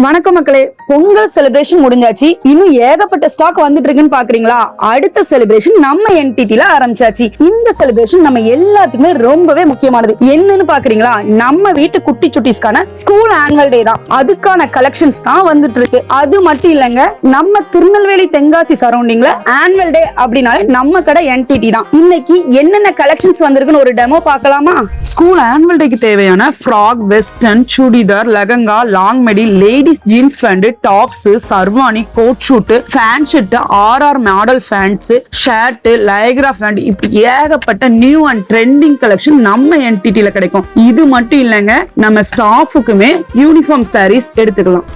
வணக்கம் மக்களே, பொங்கல் செலிப்ரேஷன் முடிஞ்சாச்சு. இன்னும் ஏகப்பட்ட ஸ்டாக் வந்துட்டு இருக்குன்னு பாக்குறீங்களா? அடுத்த செலிப்ரேஷன் நம்ம என்டிடில ஆரம்பிச்சாச்சு. இந்த செலிப்ரேஷன் நம்ம எல்லாத்துக்குமே ரொம்பவே முக்கியமானது. என்னன்னு பாக்குறீங்களா? நம்ம வீட்டு குட்டி சுட்டிஸ்க்கான ஸ்கூல் ஆனுவல் டே தான். அதுக்கான கலெக்ஷன்ஸ் தான் வந்துட்டு இருக்கு. அது மட்டும் இல்லங்க, நம்ம திருநெல்வேலி தென்காசி சரௌண்டிங்ல ஆனுவல் டே அப்படின்னாலே நம்ம கடை என்டிடி தான். இன்னைக்கு என்னென்ன கலெக்ஷன்ஸ் வந்திருக்குன்னு ஒரு டெமோ பார்க்கலாமா? ஸ்கூல் ஆனுவல் டேக்கு தேவையான frock, western, churidar, lehenga, long midi, ladies jeans pant, tops, sherwani, coat suit, fan shirt, RR model fans, shirt, லயக்ரா பேண்ட், இப்படி ஏகப்பட்ட நியூ அண்ட் ட்ரெண்டிங் கலெக்ஷன் நம்ம என்டிடில கிடைக்கும். இது மட்டும் இல்லைங்க, நம்ம ஸ்டாஃபுக்குமே யூனிஃபார்ம் சாரீஸ் எடுத்துக்கலாம்.